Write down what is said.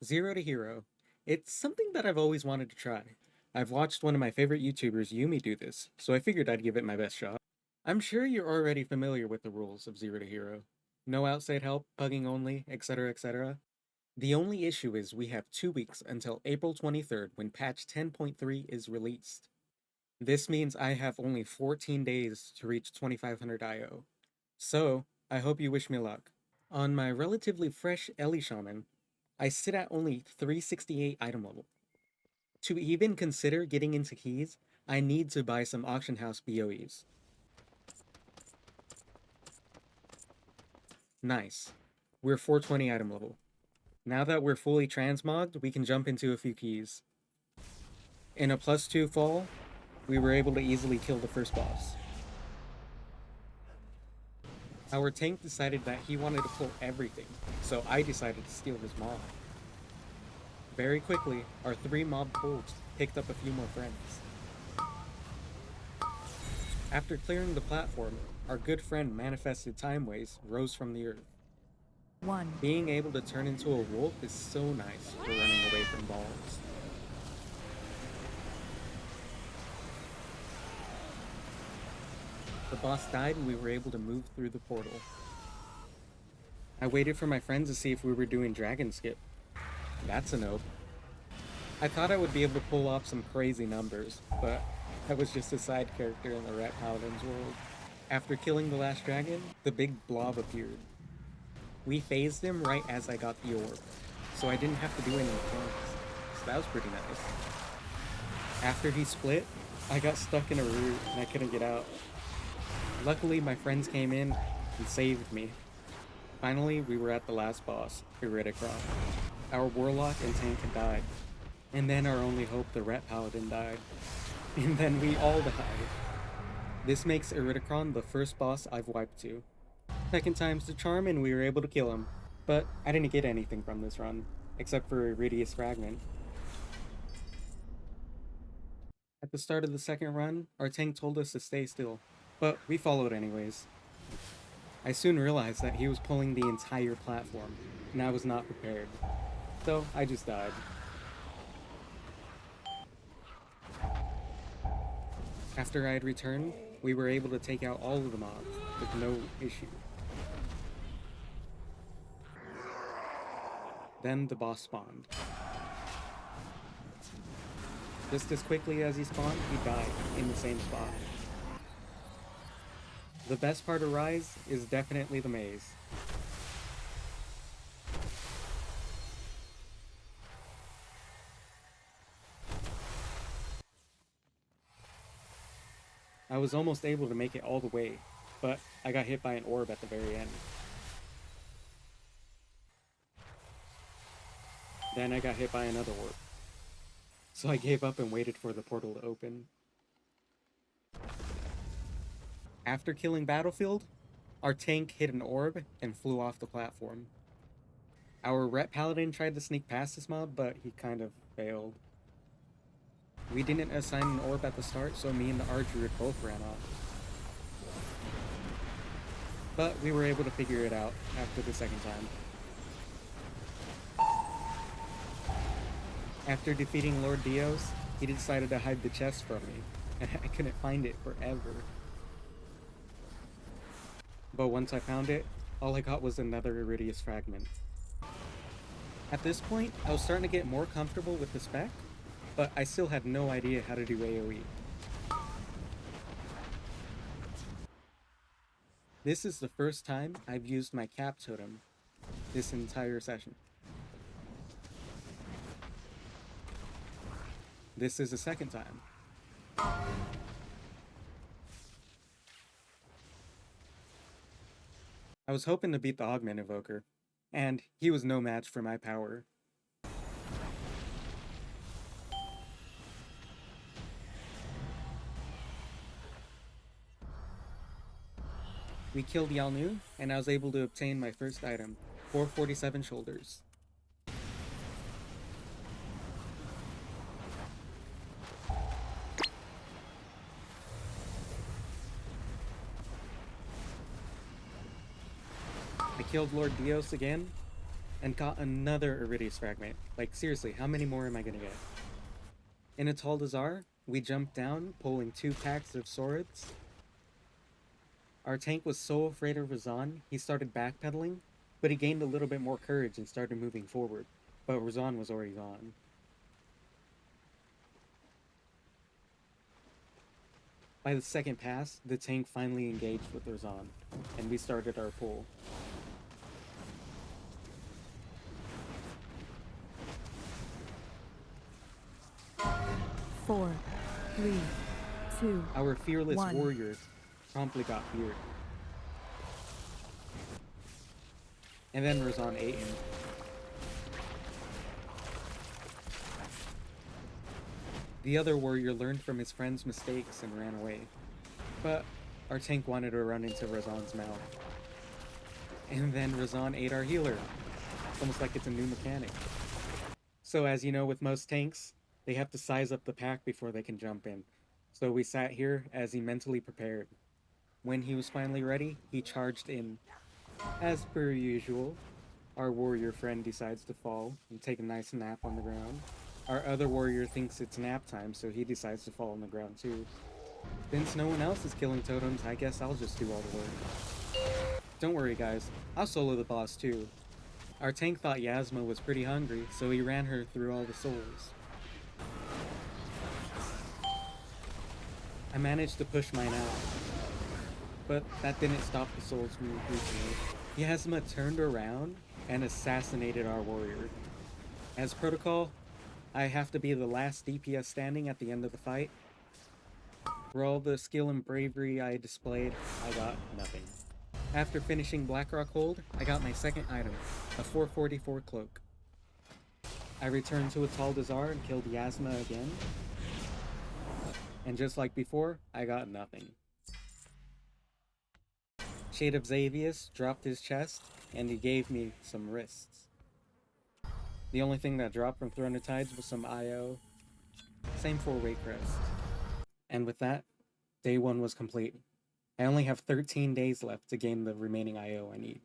Zero to Hero. It's something that I've always wanted to try. I've watched one of my favorite YouTubers, Yumi, do this, so I figured I'd give it my best shot. I'm sure you're already familiar with the rules of Zero to Hero. No outside help, pugging only, etc., etc. The only issue is we have 2 weeks until April 23rd when patch 10.3 is released. This means I have only 14 days to reach 2500 IO. So, I hope you wish me luck. On my relatively fresh Ellie Shaman, I sit at only 368 item level. To even consider getting into keys, I need to buy some auction house BOEs. Nice. We're 420 item level. Now that we're fully transmogged, we can jump into a few keys. In a +2 fall, we were able to easily kill the first boss. Our tank decided that he wanted to pull everything, so I decided to steal his mob. Very quickly, our 3 mob pulls picked up a few more friends. After clearing the platform, our good friend Manifested Timeways rose from the earth. One. Being able to turn into a wolf is so nice for running away from balls. The boss died and we were able to move through the portal. I waited for my friends to see if we were doing dragon skip. That's a nope. I thought I would be able to pull off some crazy numbers, but I was just a side character in the Rat Paladin's world. After killing the last dragon, the big blob appeared. We phased him right as I got the orb, so I didn't have to do any mechanics, so that was pretty nice. After he split, I got stuck in a root and I couldn't get out. Luckily, my friends came in and saved me. Finally, we were at the last boss, Iridicron. Our warlock and tank had died, and then our only hope, the Ret Paladin, died. And then we all died. This makes Iridicron the first boss I've wiped to. Second time's the charm and we were able to kill him. But I didn't get anything from this run, except for Iridius Fragment. At the start of the second run, our tank told us to stay still, but we followed anyways. I soon realized that he was pulling the entire platform, and I was not prepared. So I just died. After I had returned, we were able to take out all of the mobs with no issue. Then the boss spawned. Just as quickly as he spawned, he died in the same spot. The best part of Rise is definitely the maze. I was almost able to make it all the way, but I got hit by an orb at the very end. Then I got hit by another orb. So I gave up and waited for the portal to open. After killing Battlefield, our tank hit an orb and flew off the platform. Our Ret Paladin tried to sneak past this mob, but he kind of failed. We didn't assign an orb at the start, so me and the Archer both ran off. But we were able to figure it out after the second time. After defeating Lord Dios, he decided to hide the chest from me, and I couldn't find it forever. But once I found it, all I got was another Iridius fragment. At this point, I was starting to get more comfortable with the spec, but I still had no idea how to do AoE. This is the first time I've used my cap totem this entire session. This is the second time. I was hoping to beat the Augment Evoker, and he was no match for my power. We killed Yalnu, and I was able to obtain my first item, 447 shoulders. I killed Lord Dios again, and got another Iridius fragment. Like, seriously, how many more am I gonna get? In a Taldazar, we jumped down, pulling 2 packs of swords. Our tank was so afraid of Razan, he started backpedaling, but he gained a little bit more courage and started moving forward. But Razan was already gone. By the second pass, the tank finally engaged with Razan, and we started our pull. Four, three, two. Our fearless 1. warriors promptly got feared. And then Razan ate him. The other warrior learned from his friend's mistakes and ran away. But our tank wanted to run into Razan's mouth. And then Razan ate our healer. It's almost like it's a new mechanic. So as you know, with most tanks, they have to size up the pack before they can jump in. So we sat here as he mentally prepared. When he was finally ready, he charged in. As per usual, our warrior friend decides to fall and take a nice nap on the ground. Our other warrior thinks it's nap time, so he decides to fall on the ground too. Since no one else is killing totems, I guess I'll just do all the work. Don't worry guys, I'll solo the boss too. Our tank thought Yasma was pretty hungry, so he ran her through all the souls. I managed to push mine out, but that didn't stop the souls from reaching me. Yasma turned around and assassinated our warrior. As protocol, I have to be the last DPS standing at the end of the fight. For all the skill and bravery I displayed, I got nothing. After finishing Blackrock Hold, I got my second item, a 444 cloak. I returned to a Taldazar and killed Yasma again. And just like before, I got nothing. Shade of Xavius dropped his chest, and he gave me some wrists. The only thing that dropped from Throne of Tides was some IO. Same for Waycrest. And with that, day 1 was complete. I only have 13 days left to gain the remaining IO I need.